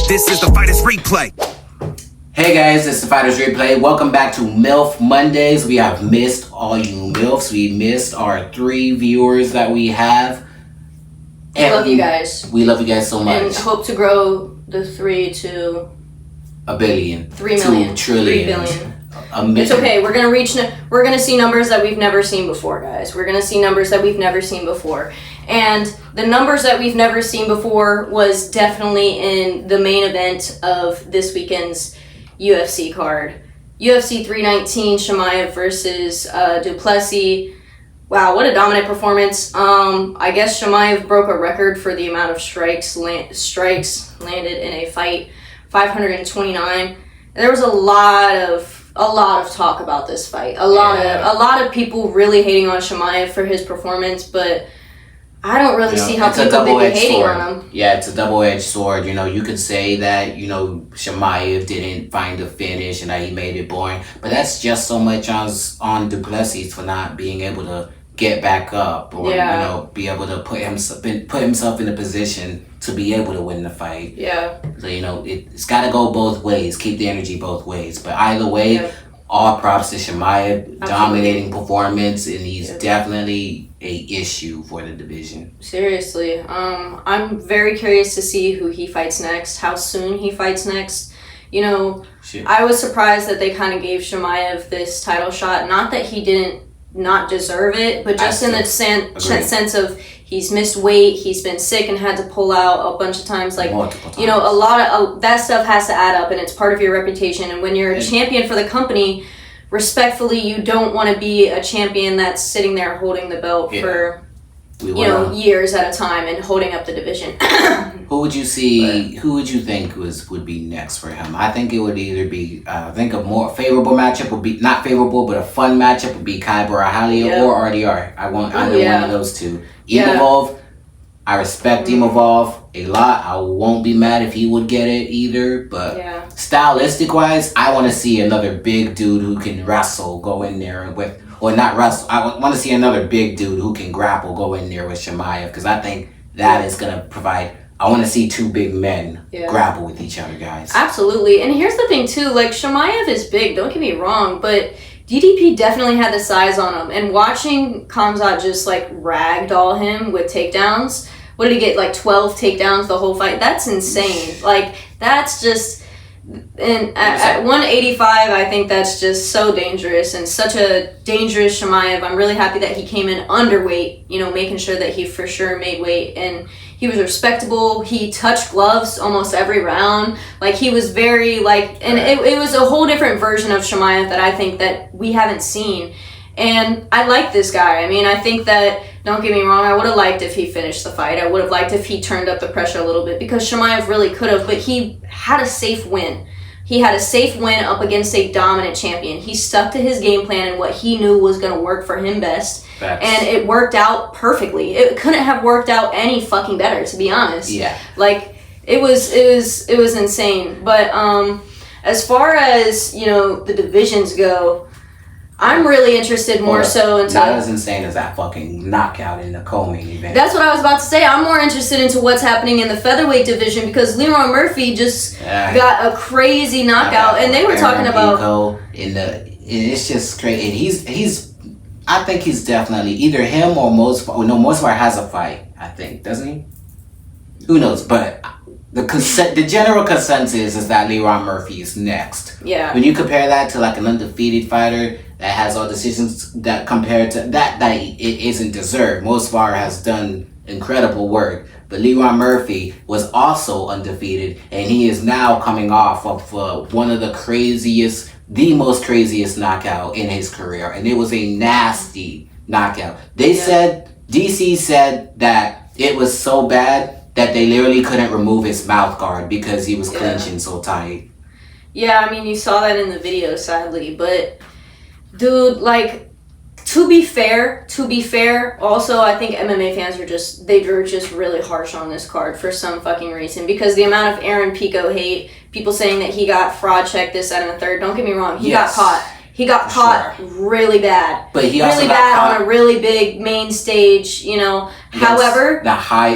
This is the Fighters Replay. Hey guys, it's the Fighters Replay. Welcome back to MILF Mondays. We have missed all you MILFs. We missed our 3 viewers that we have. And we love you guys. We love you guys so much. And hope to grow the 3 to... a billion. 3 million. 2 trillion. 3 billion. It's okay. We're gonna see numbers that we've never seen before, guys. We're gonna see numbers that we've never seen before. And the numbers that we've never seen before was definitely in the main event of this weekend's UFC card. UFC319, Chimaev versus du Plessis. Wow, what a dominant performance. I guess Chimaev broke a record for the amount of strikes landed in a fight, 529. And there was a lot of talk about this fight. A lot of people really hating on Chimaev for his performance, but I don't really see how people could be hating on him. Yeah, it's a double-edged sword. You know, you could say that, you know, Chimaev didn't find a finish and that he made it boring, but that's just so much on du Plessis for not being able to get back up or, you know, be able to put himself in a position to be able to win the fight. Yeah. So, you know, it's got to go both ways. Keep the energy both ways. But either way, all props to Chimaev. Dominating performance, and he's definitely a issue for the division. Seriously. I'm very curious to see who he fights next, how soon he fights next. You know, I was surprised that they kind of gave Chimaev this title shot. Not that he didn't not deserve it, but just in the sense of he's missed weight, he's been sick and had to pull out a bunch of times. Like, you know, a lot of that stuff has to add up, and it's part of your reputation. And when you're a champion for the company, respectfully, you don't want to be a champion that's sitting there holding the belt for years at a time and holding up the division. Who would you see? Who would you think would be next for him? I think it would either be. I think a more favorable matchup would be not favorable, but a fun matchup would be Kai Barahalia or RDR. I want either one of those two. 𝕄𝕀𝕃𝔽, I respect 𝕄𝕀𝕃 a lot. I won't be mad if he would get it either. But stylistic wise, I want to see another big dude who can wrestle go in there with. Or not wrestle. I want to see another big dude who can grapple go in there with Chimaev, because I think that is going to provide. I want to see 2 big men grapple with each other, guys. Absolutely. And here's the thing, too. Like, Chimaev is big. Don't get me wrong. But DDP definitely had the size on him. And watching Khamzat just, like, ragdoll him with takedowns. What did he get? Like, 12 takedowns the whole fight? That's insane. Like, that's just... And at 185, I think that's just so dangerous and such a dangerous Chimaev. I'm really happy that he came in underweight, you know, making sure that he for sure made weight. And he was respectable. He touched gloves almost every round. Like, he was very, like, and it was a whole different version of Chimaev that I think that we haven't seen. And I like this guy. I mean, I think that, don't get me wrong, I would have liked if he finished the fight. I would have liked if he turned up the pressure a little bit, because Chimaev really could have, but he had a safe win. He had a safe win up against a dominant champion. He stuck to his game plan and what he knew was going to work for him best. And it worked out perfectly. It couldn't have worked out any fucking better, to be honest. Yeah. Like, it was insane. But as far as, you know, the divisions go, I'm really interested more so into... Not as insane as that fucking knockout in the co-main event. That's what I was about to say. I'm more interested into what's happening in the featherweight division, because Leroy Murphy just got a crazy knockout, and they were talking about... It's just great. And he's... I think he's definitely either him or Mosfar. No, Mosfar has a fight, I think, doesn't he? Who knows? But the general consensus is that Leroy Murphy is next. Yeah. When you compare that to like an undefeated fighter that has all decisions that compared to that it isn't deserved. Mosfar has done incredible work, but Leroy Murphy was also undefeated, and he is now coming off of one of the most craziest knockout in his career, and it was a nasty knockout. DC said that it was so bad that they literally couldn't remove his mouth guard because he was clenching so tight. Yeah, I mean, you saw that in the video, sadly, but dude, like, to be fair, also, I think MMA fans were just really harsh on this card for some fucking reason, because the amount of Aaron Pico hate, people saying that he got fraud checked, this, that, and the third. Don't get me wrong, he got caught. He got caught really bad. But he also really got bad caught on a really big main stage, you know. However,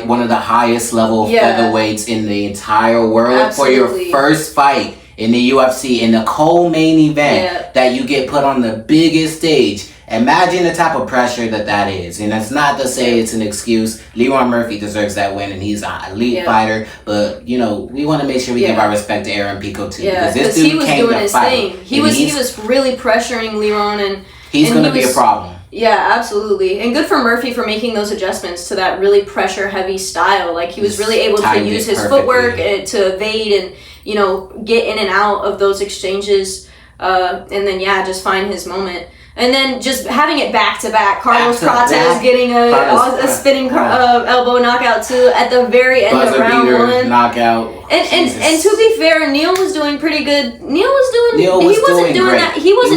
one of the highest level featherweights in the entire world for your first fight in the UFC in the co-main event that you get put on the biggest stage. Imagine the type of pressure that is. And that's not to say it's an excuse. Leroy Murphy deserves that win, and he's an elite fighter. But, you know, we want to make sure we give our respect to Aaron Pico, too. Yeah, because he was doing his thing. He was really pressuring Leroy, and he's going to be a problem. Yeah, absolutely. And good for Murphy for making those adjustments to that really pressure-heavy style. Like, he was really able to use his footwork to evade and, you know, get in and out of those exchanges. And then, just find his moment. And then just having it back-to-back. Carlos Prates getting a spinning elbow knockout, too, at the very end of round one. Knockout. And to be fair, Neil was doing pretty good. He wasn't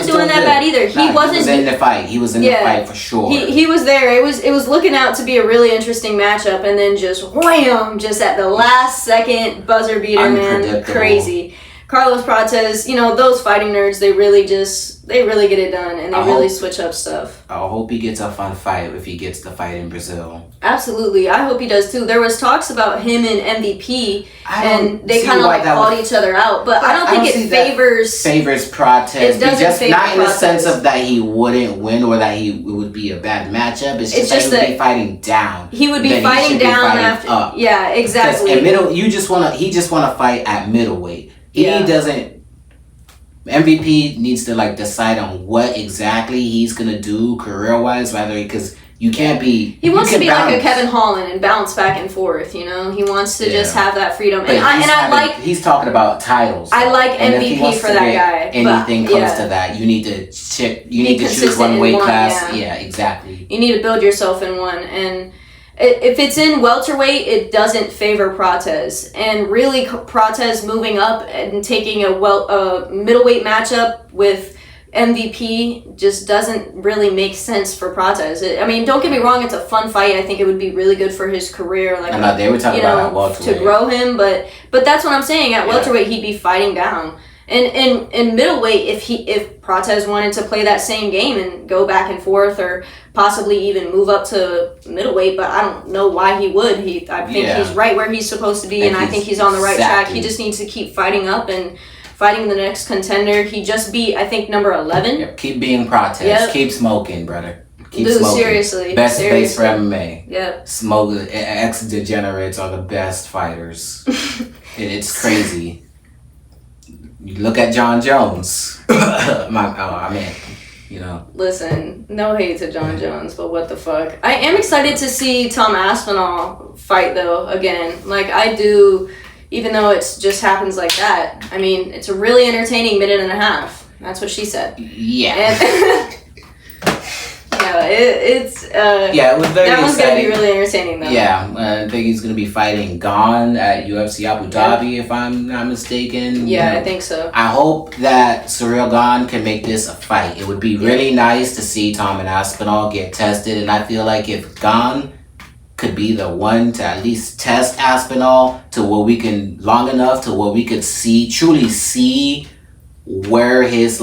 doing that bad either. He was in the fight. He was in the fight for sure. He was there. It was looking out to be a really interesting matchup, and then just wham, just at the last second buzzer beater, man. Crazy. Carlos Prates, you know, those fighting nerds, they really get it done, and they really switch up stuff. I hope he gets a fun fight if he gets the fight in Brazil. Absolutely. I hope he does too. There was talks about him and MVP, and they kind of like called each other out, but I don't think it favors Prates. It doesn't favor not in the sense of that he wouldn't win or that it would be a bad matchup. It's just that he would be fighting down. He would be fighting down after. Up. Yeah, exactly. He just want to fight at middleweight. He doesn't. MVP needs to like decide on what exactly he's gonna do career-wise, because you can't be. He wants to be like a Kevin Holland and bounce back and forth. You know, he wants to just have that freedom. But he's talking about titles. I like MVP for that guy. Anything comes to that, you need to check. You need to choose one weight class. Yeah, exactly. You need to build yourself in one and. If it's in welterweight, it doesn't favor Prates. And really, Prates moving up and taking a middleweight matchup with MVP just doesn't really make sense for Prates. I mean, don't get me wrong, it's a fun fight. I think it would be really good for his career. Like, they were talking about welterweight. To grow him, but that's what I'm saying. At welterweight, he'd be fighting down. And in middleweight, if Prates wanted to play that same game and go back and forth, or possibly even move up to middleweight, but I don't know why he would. I think he's right where he's supposed to be, and I think he's on the right track. He just needs to keep fighting up and fighting the next contender. He just beat, I think, number 11. Yep. Keep being Prates. Yep. Keep smoking, brother. Keep smoking. Seriously. Best base for MMA. Yep. Smoke. Ex-degenerates are the best fighters. It's crazy. You look at John Jones. You know. Listen, no hate to John Jones, but what the fuck. I am excited to see Tom Aspinall fight, though, again. Like, I do, even though it just happens like that. I mean, it's a really entertaining minute and a half. That's what she said. Yeah. It was very that one's exciting. Gonna be really entertaining though. Yeah, I think he's gonna be fighting Gane at UFC Abu Dhabi, if I'm not mistaken. Yeah, I think so. I hope that Ciryl Gane can make this a fight. It would be really nice to see Tom and Aspinall get tested, and I feel like if Gane could be the one to at least test Aspinall to where we can long enough to where we could truly see where his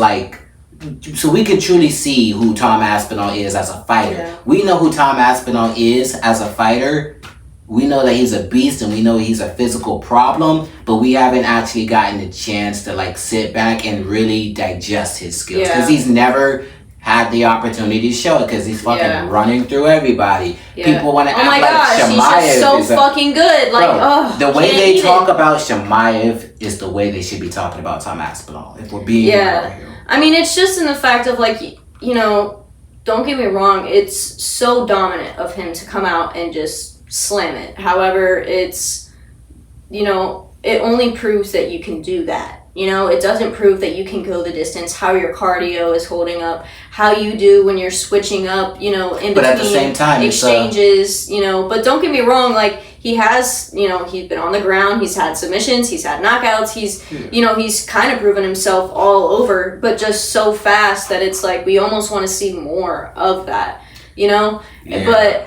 so we can truly see who Tom Aspinall is as a fighter. Yeah. We know who Tom Aspinall is as a fighter. We know that he's a beast and we know he's a physical problem, but we haven't actually gotten the chance to sit back and really digest his skills because he's never had the opportunity to show it because he's fucking running through everybody. People want to act like Chimaev he's just so fucking good. The way they talk about Chimaev is the way they should be talking about Tom Aspinall, if we're being real here. I mean, it's just in the fact of don't get me wrong, it's so dominant of him to come out and just slam it. However, it's, it only proves that you can do that. It doesn't prove that you can go the distance, how your cardio is holding up, how you do when you're switching up, in between but at the same time, exchanges, but don't get me wrong, he has, he's been on the ground, he's had submissions, he's had knockouts, he's kind of proven himself all over, but just so fast that it's we almost want to see more of that. you know. Yeah. But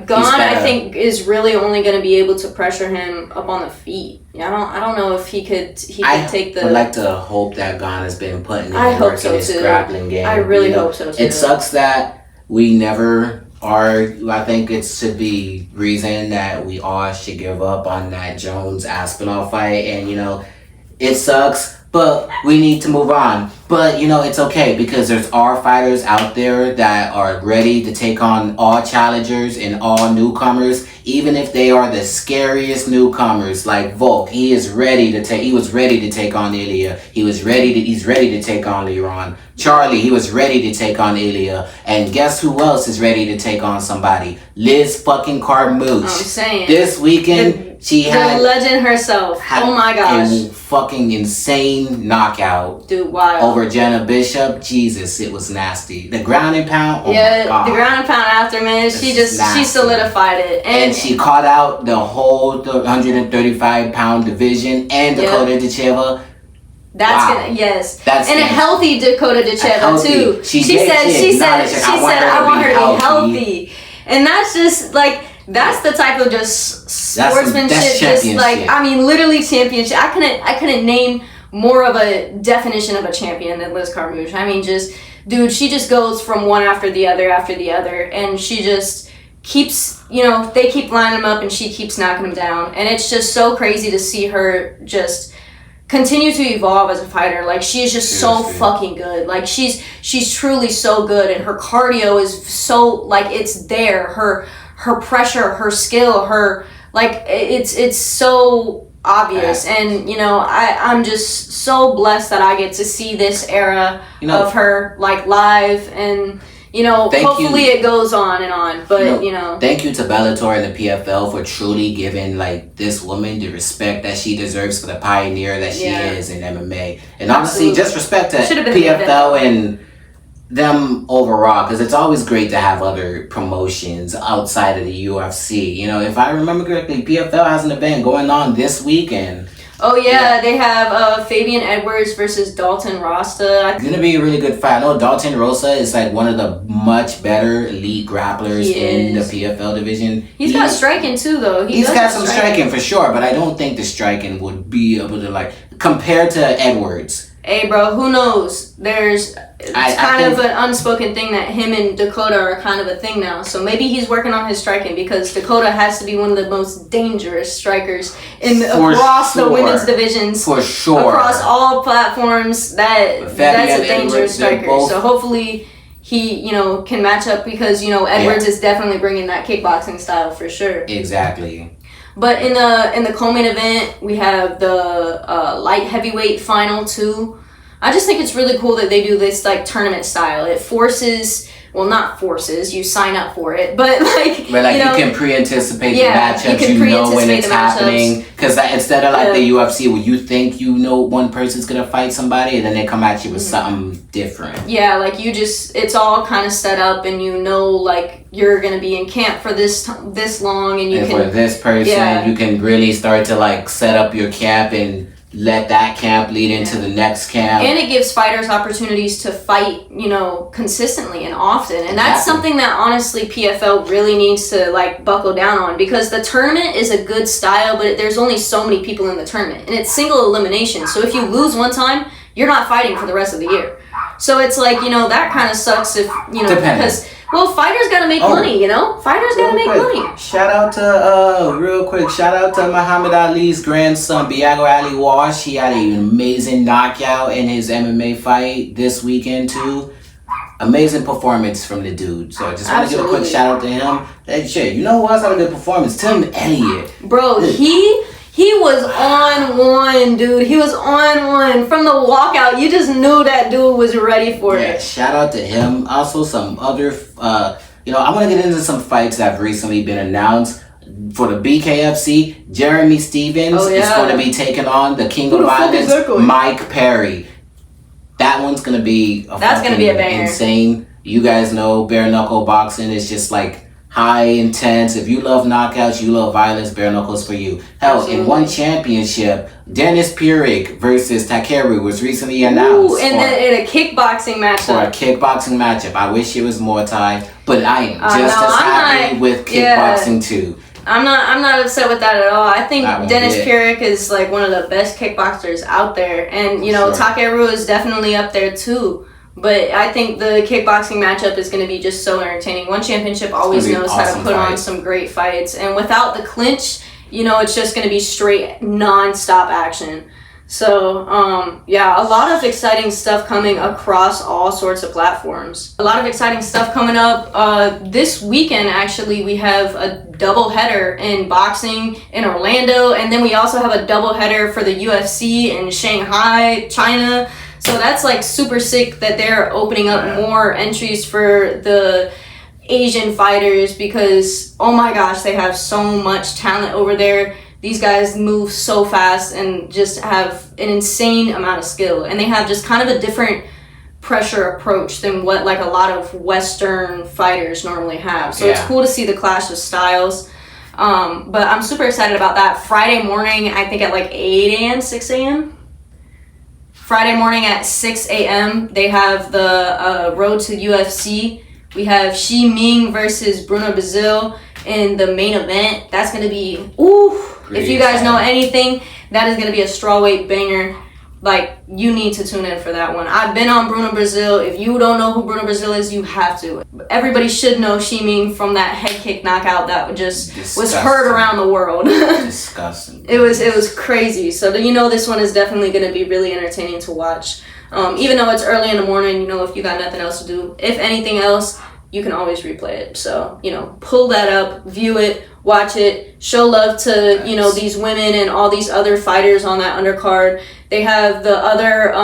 Gane, I think, is really only going to be able to pressure him up on the feet. I don't know if he could take the. I would like to hope that Gane has been putting in work in his too. grappling game. I really hope so too. It sucks that we never are. I think it should be reason that we all should give up on that Jones Aspinall fight, and it sucks. But we need to move on. But, it's okay because there's our fighters out there that are ready to take on all challengers and all newcomers, even if they are the scariest newcomers. Like Volk, he was ready to take on 𝕽igh𝕀𝕃𝔽. He's ready to take on Leron. Charlie, he was ready to take on 𝕽igh𝕀𝕃𝔽. And guess who else is ready to take on somebody? Liz fucking Carmouche. I'm saying. This weekend, she had the legend herself. Oh my gosh. A fucking insane knockout. Dude, wild. Over Jenna Bishop. Jesus, it was nasty. The ground and pound. Oh yeah, my God. The ground and pound after, man. She solidified it. And she caught out the whole 135-pound division and Dakota 𝕃ove. That's wow. gonna, yes. That's and a healthy Dakota 𝕃ove too. She said I want her to be healthy. And that's just like, that's the type of just sportsmanship. That's just like, I mean, literally championship. I couldn't name more of a definition of a champion than Liz Carmouche. I mean, she just goes from one after the other, and she just keeps, they keep lining them up and she keeps knocking them down. And it's just so crazy to see her just continue to evolve as a fighter. Like, she is just so fucking good. Like, she's truly so good, and her cardio is so, like, it's there. Her pressure, her skill, her, like, it's so obvious. And I'm just so blessed that I get to see this era of her, like, live, and hopefully it goes on and on. But thank you to Bellator and the PFL for truly giving like this woman the respect that she deserves for the pioneer that she is in MMA. And honestly, just respect to PFL and them overall, because it's always great to have other promotions outside of the UFC. If I remember correctly, PFL has an event going on this weekend. Oh yeah, they have Fabian Edwards versus Dalton Rosta. It's gonna be a really good fight. I know Dalton Rosa is like one of the much better elite grapplers in the PFL division. He's got striking too, though. He's got some striking for sure, but I don't think the striking would be able to like compare to Edwards. Hey, bro, who knows? It's kind of an unspoken thing that him and Dakota are kind of a thing now. So maybe he's working on his striking, because Dakota has to be one of the most dangerous strikers across the women's divisions. For sure. Across all platforms, that's a dangerous striker. So hopefully he, can match up, because, Edwards is definitely bringing that kickboxing style for sure. Exactly. But in the co-main event, we have the light heavyweight final too. I just think it's really cool that they do this like tournament style. It forces, not forces, you sign up for it, but like, you can pre-anticipate the matchups, when it's happening. Because instead of like the UFC, where you think one person's gonna fight somebody, and then they come at you with something different. Yeah, like it's all kind of set up, and like you're gonna be in camp for this long, and for this person, you can really start to like set up your camp and let that camp lead into the next camp. And it gives fighters opportunities to fight, consistently and often. And that's something that honestly PFL really needs to like buckle down on, because the tournament is a good style, but there's only so many people in the tournament, and it's single elimination. So if you lose one time, you're not fighting for the rest of the year. So it's like, that kind of sucks if, because fighters gotta make money, Fighters gotta make money. Shout out to Muhammad Ali's grandson, Biago Ali Walsh. He had an amazing knockout in his MMA fight this weekend too. Amazing performance from the dude. So I just want to give a quick shout out to him. Hey, shit, who else had a good performance? Tim Elliott. Bro, he was on one, dude. He was on one. From the walkout, you just knew that dude was ready for it. Shout out to him. Also, some other, I want to get into some fights that have recently been announced. For the BKFC, Jeremy Stevens is going to be taking on the King of Violence, Mike Perry. That one's going to be a banger. Insane. You guys know bare knuckle boxing is just like high intense. If you love knockouts, you love violence, bare knuckles for you. Hell, Absolutely. in one championship, Dennis Pirik versus Takeru was recently announced. Ooh, and then in a kickboxing matchup. For a kickboxing matchup. I wish it was Muay Thai, but I am just no, as happy with kickboxing too. I'm not upset with that at all. I think Dennis bit. Pirik is like one of the best kickboxers out there, and you know Takeru is definitely up there too. But I think the kickboxing matchup is going to be just so entertaining. One Championship always knows how to put on some great fights, and without the clinch, you know, it's just going to be straight non-stop action. So, yeah, a lot of exciting stuff coming across all sorts of platforms. A lot of exciting stuff coming up. This weekend, actually, we have a doubleheader in boxing in Orlando, and then we also have a doubleheader for the UFC in Shanghai, China. So that's like super sick that they're opening up more entries for the Asian fighters because, oh my gosh, they have so much talent over there. These guys move so fast and just have an insane amount of skill. And they have just kind of a different pressure approach than what like a lot of Western fighters normally have. So it's cool to see the clash of styles. But I'm super excited about that. Friday morning, I think at like 8 a.m., 6 a.m.? Friday morning at 6 a.m., they have the road to UFC. We have Xi Ming versus Bruno Brazil in the main event. That's going to be, if you guys know anything, that is going to be a strawweight banger. Like, you need to tune in for that one. I've been on Bruno Brazil. If you don't know who Bruno Brazil is, you have to. Everybody should know Xi Ming from that head kick knockout that just was heard around the world. Disgusting. It was crazy. So you know this one is definitely going to be really entertaining to watch. Even though it's early in the morning, you know, if you got nothing else to do. If anything else, you can always replay it. So, you know, pull that up, view it, watch it, show love to, you know, these women and all these other fighters on that undercard. They have the other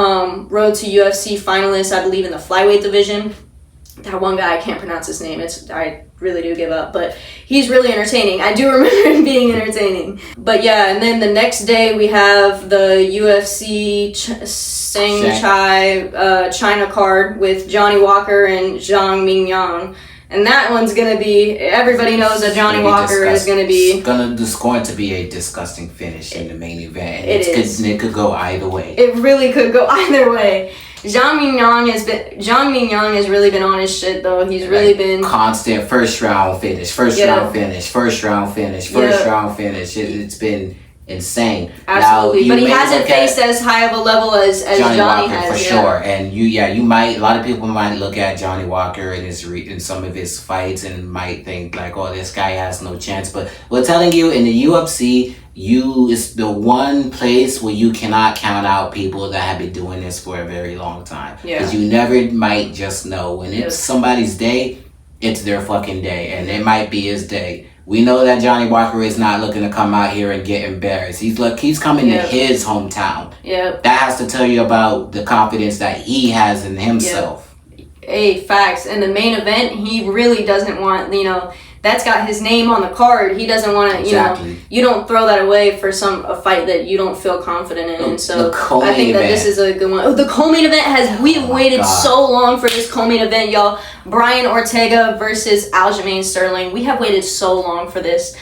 road to UFC finalists, I believe, in the flyweight division. That one guy, I can't pronounce his name. I really do give up, but he's really entertaining. I do remember him being entertaining. But yeah, and then the next day we have the UFC Shanghai China card with Johnny Walker and Zhang Mingyang. And that one's going to be, everybody knows that Johnny Walker is going to be... It's going to be a disgusting finish in the main event. And it could go either way. It really could go either way. Zhang Mingyang has really been on his shit though. He's really been constant first round finish. It's been insane. Absolutely, but he hasn't faced as high of a level as Johnny Walker has for sure. And you might, a lot of people might look at Johnny Walker and in some of his fights and might think like, oh, this guy has no chance. But we're telling you, in the UFC, it's the one place where you cannot count out people that have been doing this for a very long time. Because you never might just know when it's somebody's day, it's their fucking day, and it might be his day. We know that Johnny Walker is not looking to come out here and get embarrassed. He's coming to his hometown. That has to tell you about the confidence that he has in himself. Hey, facts. In the main event, he really doesn't want, you know, that's got his name on the card. He doesn't want to, you know, you don't throw that away for a fight that you don't feel confident in. And so I think that this is a good one. Oh, the co-main event we've waited so long for this co-main event, y'all. Brian Ortega versus Aljamain Sterling. We have waited so long for this.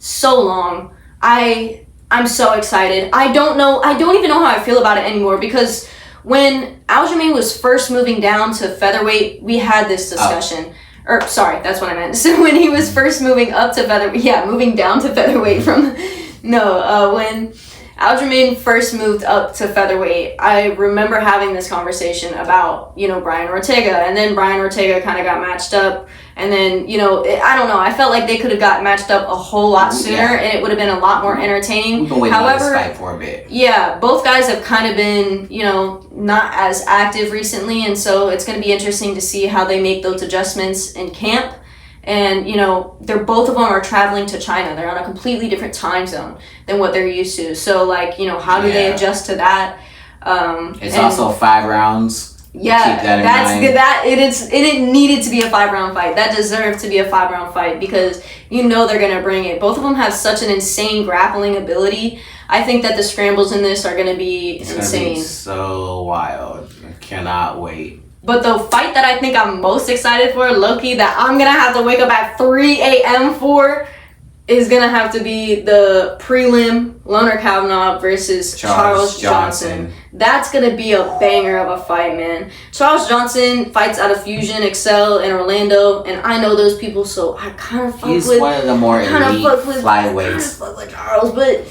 So long. I'm so excited. I don't even know how I feel about it anymore because when Aljamain was first moving down to featherweight, we had this discussion. Or, sorry, that's what I meant. So when he was first moving up to featherweight, moving down to featherweight when Aljamain first moved up to featherweight, I remember having this conversation about, you know, Brian Ortega, and then Brian Ortega kind of got matched up, and then, you know, I don't know, I felt like they could have got matched up a whole lot sooner, and it would have been a lot more entertaining. We've been waiting on this fight for a bit. Yeah, both guys have kind of been, you know, not as active recently, and so it's going to be interesting to see how they make those adjustments in camp. And, you know, both of them are traveling to China. They're on a completely different time zone than what they're used to. So, like, you know, how do they adjust to that? It's also 5 rounds. Yeah, keep that in mind. It needed to be a 5-round fight. That deserved to be a 5-round fight because you know they're going to bring it. Both of them have such an insane grappling ability. I think that the scrambles in this are going to be insane. Gonna be so wild. I cannot wait. But the fight that I think I'm most excited for, low-key, that I'm gonna have to wake up at 3 a.m. for, is gonna have to be the prelim Loner Kavanagh versus Charles Johnson. That's gonna be a banger of a fight, man. Charles Johnson fights out of Fusion, Excel, and Orlando, and I know those people, so I kind of fuck with. He's one of the more elite flyweights. I kind of fuck with Charles, but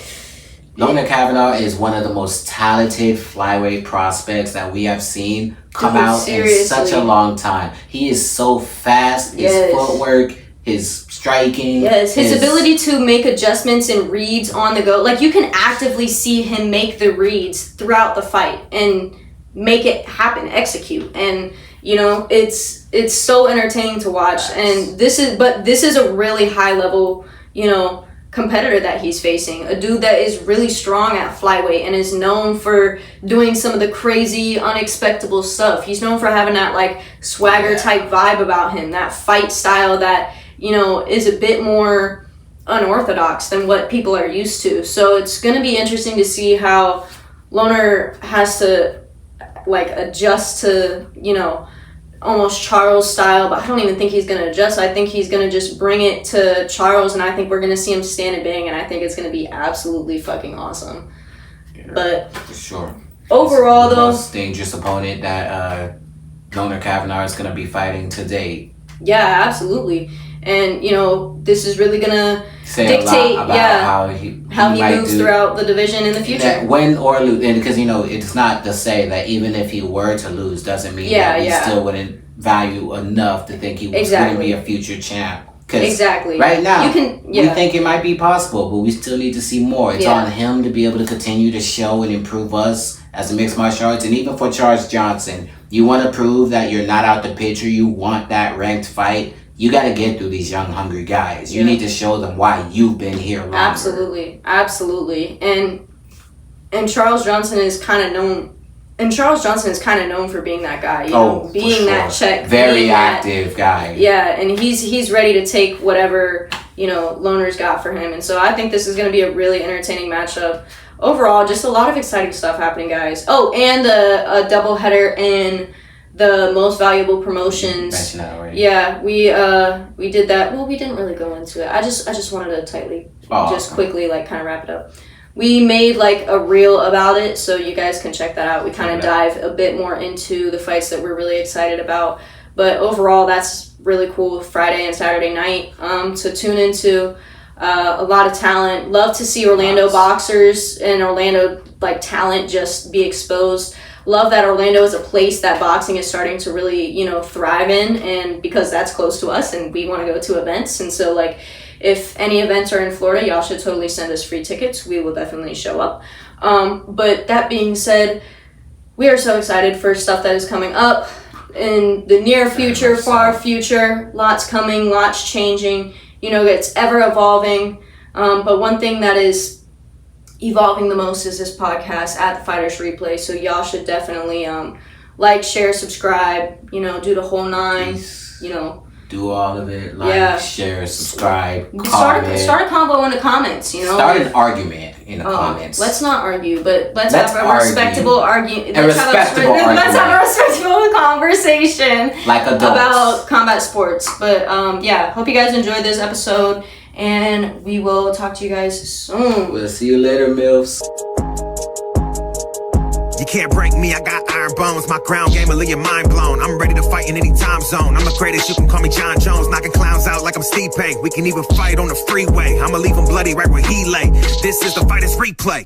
Loner Kavanagh is one of the most talented flyweight prospects that we have seen come out in such a long time. He is so fast. His footwork, his striking. Yes, his ability to make adjustments and reads on the go. Like, you can actively see him make the reads throughout the fight and make it happen, execute. And, you know, it's so entertaining to watch. And this is a really high level, you know, competitor that he's facing. A dude that is really strong at flyweight and is known for doing some of the crazy, unexpected stuff. He's known for having that, like, swagger type vibe about him, that fight style that, you know, is a bit more unorthodox than what people are used to. So it's going to be interesting to see how Loner has to, like, adjust to, you know, almost Charles style, but I don't even think he's going to adjust. I think he's going to just bring it to Charles, and I think we're going to see him stand and bang, and I think it's going to be absolutely fucking awesome. Yeah, but for sure. Overall, the though, most dangerous opponent that Loner Kavanagh is going to be fighting today. Yeah, absolutely. And, you know, this is really going to dictate how he moves throughout the division in the future. Win or lose. And because, you know, it's not to say that even if he were to lose doesn't mean that he still wouldn't value enough to think he was going to be a future champ. Exactly. Right now, we think it might be possible, but we still need to see more. It's on him to be able to continue to show and improve us as a mixed martial arts. And even for Charles Johnson, you want to prove that you're not out the picture. You want that ranked fight. You got to get through these young, hungry guys. You need to show them why you've been here longer. Absolutely. And Charles Johnson is kind of known. And Charles Johnson is kind of known for being that guy. You know, being that check, very active guy. Yeah, and he's ready to take whatever, you know, Loner's got for him. And so I think this is going to be a really entertaining matchup. Overall, just a lot of exciting stuff happening, guys. Oh, and a doubleheader in the most valuable promotions. Yeah, we did that. Well, we didn't really go into it. I just wanted to quickly like kind of wrap it up. We made like a reel about it, so you guys can check that out. We kind of dive a bit more into the fights that we're really excited about. But overall, that's really cool. Friday and Saturday night to tune into. A lot of talent. Love to see Orlando boxers and Orlando like talent just be exposed. Love that Orlando is a place that boxing is starting to really, you know, thrive in, and because that's close to us and we want to go to events. And so, like, if any events are in Florida, y'all should totally send us free tickets. We will definitely show up. But that being said, we are so excited for stuff that is coming up in the near future, far future. Lots coming, lots changing. You know, it's ever evolving. But one thing that is evolving the most is this podcast at the Fighters Replay. So y'all should definitely like, share, subscribe, you know, do the whole nine, you know. Do all of it. Like, share, subscribe, start a convo in the comments, you know. Start an argument in the comments. Let's not argue, but let's have a respectable argument. Let's have a respectable conversation like adults about combat sports. But hope you guys enjoyed this episode, and we will talk to you guys soon. We'll see you later, MILFs. You can't break me, I got iron bones. My ground game will leave your mind blown. I'm ready to fight in any time zone. I'm the greatest, you can call me John Jones. Knocking clowns out like I'm Steve Pay. We can even fight on the freeway. I'ma leave him bloody right where he lay. This is the Fighters Replay.